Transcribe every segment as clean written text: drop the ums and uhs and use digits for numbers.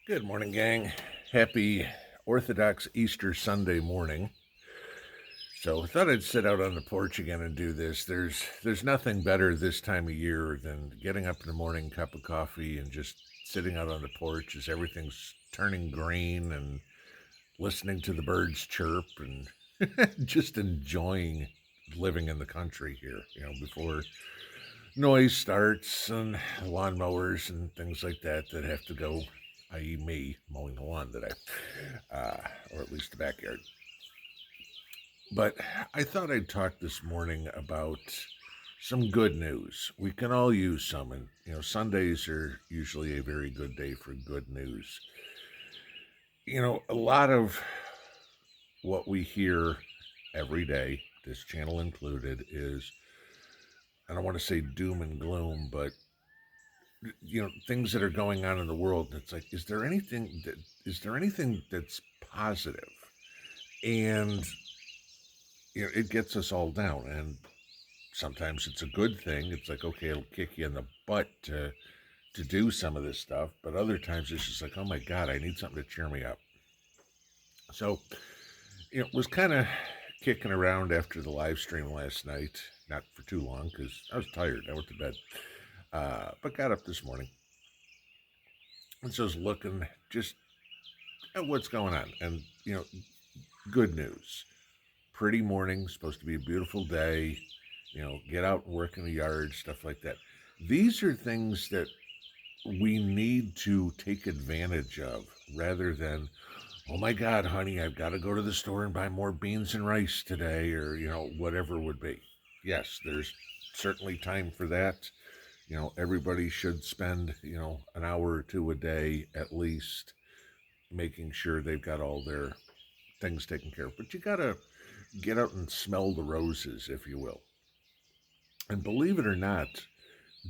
Good morning, gang. Happy Orthodox Easter Sunday morning. So I thought I'd sit out on the porch again and do this. There's nothing better this time of year than getting up in the morning, cup of coffee, and just sitting out on the porch as everything's turning green and listening to the birds chirp and just enjoying living in the country here, before noise starts and lawnmowers and things like that have to go, i.e., me mowing the lawn today, or at least the backyard. But I thought I'd talk this morning about some good news. We can all use some, and Sundays are usually a very good day for good news. A lot of what we hear every day, this channel included, is, I don't want to say doom and gloom, but things that are going on in the world. It's like, is there anything that's positive? And it gets us all down. And sometimes it's a good thing. It's like, okay, it'll kick you in the butt to do some of this stuff. But other times it's just like, oh my God, I need something to cheer me up. So was kind of kicking around after the live stream last night. Not for too long because I was tired. I went to bed, but got up this morning. And so I was looking just at what's going on. And, good news. Pretty morning, supposed to be a beautiful day. Get out and work in the yard, stuff like that. These are things that we need to take advantage of rather than, oh my God, honey, I've got to go to the store and buy more beans and rice today, or, whatever it would be. Yes, there's certainly time for that. Everybody should spend, an hour or two a day at least making sure they've got all their things taken care of. But you got to get out and smell the roses, if you will. And believe it or not,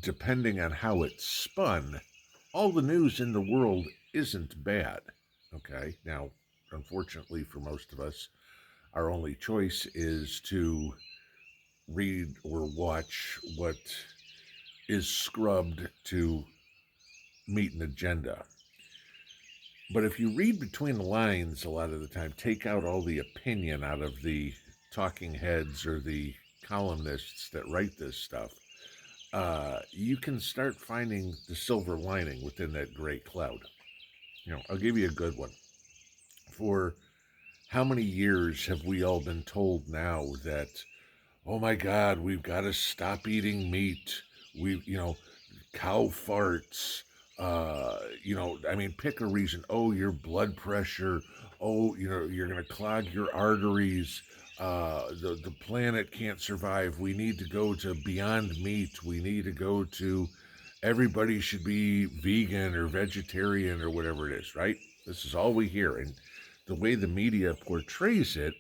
depending on how it's spun, all the news in the world isn't bad. Okay. Now, unfortunately for most of us, our only choice is to read or watch what is scrubbed to meet an agenda. But if you read between the lines a lot of the time, take out all the opinion out of the talking heads or the columnists that write this stuff, you can start finding the silver lining within that gray cloud. I'll give you a good one. For how many years have we all been told now that, oh my God, we've got to stop eating meat. Cow farts. Pick a reason. Oh, your blood pressure. Oh, you're going to clog your arteries. The planet can't survive. We need to go to Beyond Meat. We need to go to everybody should be vegan or vegetarian or whatever it is, right? This is all we hear. And the way the media portrays it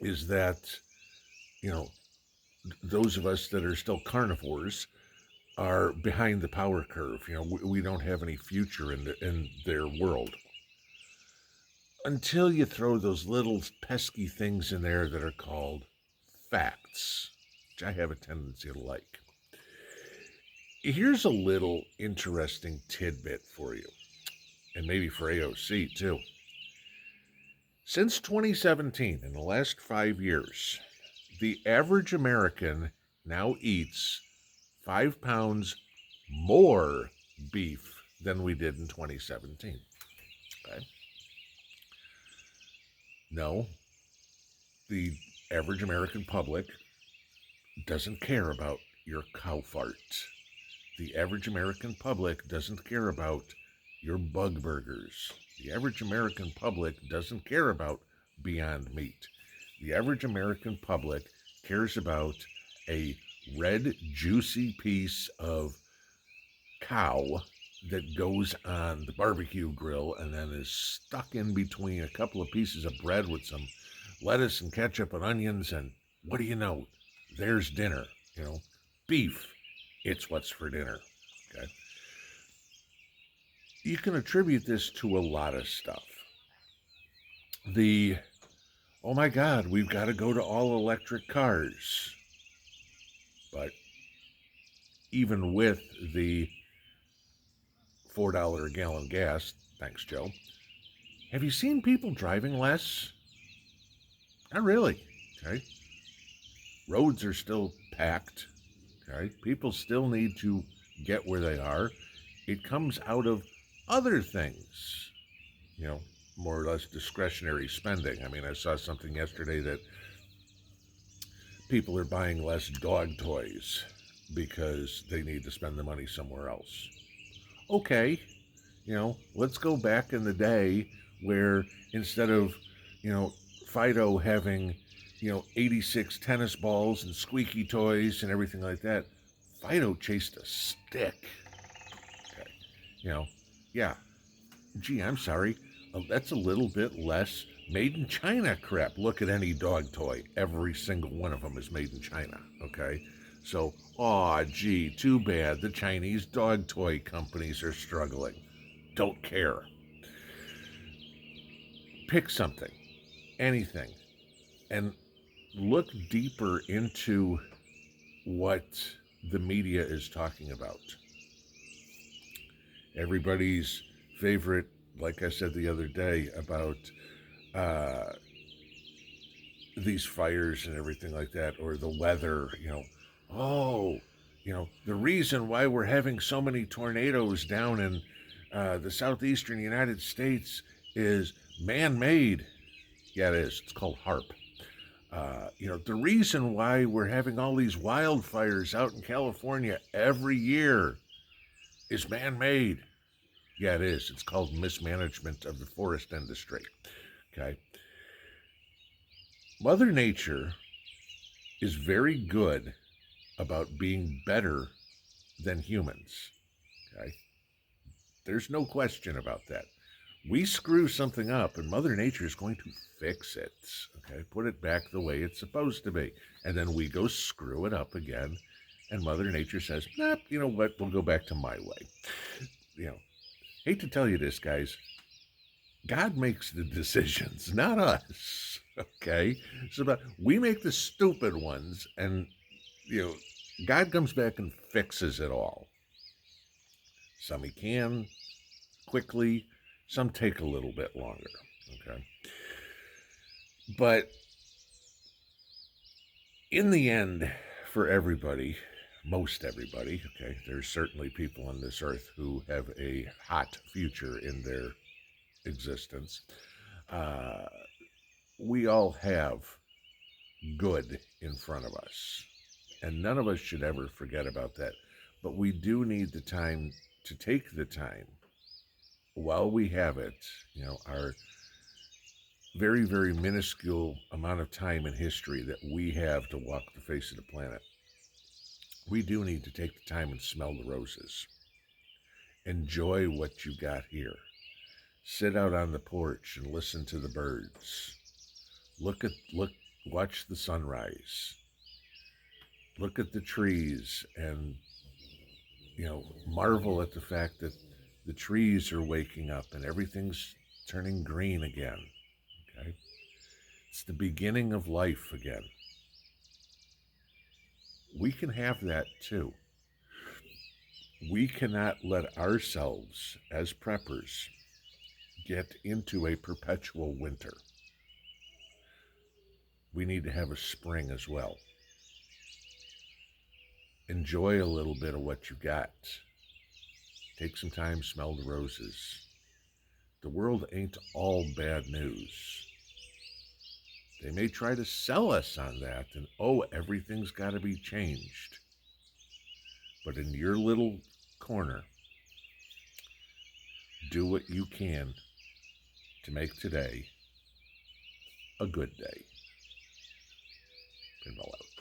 is that, those of us that are still carnivores are behind the power curve. We don't have any future in their world until you throw those little pesky things in there that are called facts, which I have a tendency to like. Here's a little interesting tidbit for you, and maybe for AOC too. Since 2017, in the last 5 years, the average American now eats 5 pounds more beef than we did in 2017. Okay. No, the average American public doesn't care about your cow fart. The average American public doesn't care about your bug burgers. The average American public doesn't care about Beyond Meat. The average American public cares about a red, juicy piece of cow that goes on the barbecue grill and then is stuck in between a couple of pieces of bread with some lettuce and ketchup and onions, and what do you know? There's dinner. Beef. It's what's for dinner. Okay. You can attribute this to a lot of stuff. Oh my God, we've got to go to all electric cars. But even with the $4 a gallon gas. Thanks, Joe. Have you seen people driving less? Not really. Okay. Roads are still packed. Okay. People still need to get where they are. It comes out of other things, more or less discretionary spending. I mean, I saw something yesterday that people are buying less dog toys because they need to spend the money somewhere else. Okay, let's go back in the day where instead of, Fido having, 86 tennis balls and squeaky toys and everything like that, Fido chased a stick. Okay. Yeah, gee, I'm sorry. That's a little bit less made in China crap. Look at any dog toy. Every single one of them is made in China, okay? So, gee, too bad. The Chinese dog toy companies are struggling. Don't care. Pick something, anything, and look deeper into what the media is talking about. Everybody's favorite, like I said the other day, about these fires and everything like that, or the weather, the reason why we're having so many tornadoes down in the southeastern United States is man-made. Yeah, it is. It's called HARP. The reason why we're having all these wildfires out in California every year is man-made. Yeah, it is. It's called mismanagement of the forest industry. Okay. Mother Nature is very good about being better than humans. Okay. There's no question about that. We screw something up and Mother Nature is going to fix it. Okay. Put it back the way it's supposed to be. And then we go screw it up again. And Mother Nature says, nah, you know what? We'll go back to my way. Hate to tell you this, guys. God makes the decisions, not us. Okay? So we make the stupid ones, and God comes back and fixes it all. Some he can quickly, some take a little bit longer. Okay? But in the end, for everybody, most everybody, okay, there's certainly people on this earth who have a hot future in their existence. We all have good in front of us, and none of us should ever forget about that. But we do need the time to take the time while we have it, our very, very minuscule amount of time in history that we have to walk the face of the planet. We do need to take the time and smell the roses. Enjoy what you got here. Sit out on the porch and listen to the birds. Watch the sunrise. Look at the trees and, marvel at the fact that the trees are waking up and everything's turning green again. Okay? It's the beginning of life again. We can have that too. We cannot let ourselves as preppers get into a perpetual winter. We need to have a spring as well. Enjoy a little bit of what you got. Take some time, smell the roses. The world ain't all bad news. They may try to sell us on that and, everything's got to be changed. But in your little corner, do what you can to make today a good day. Pinball out.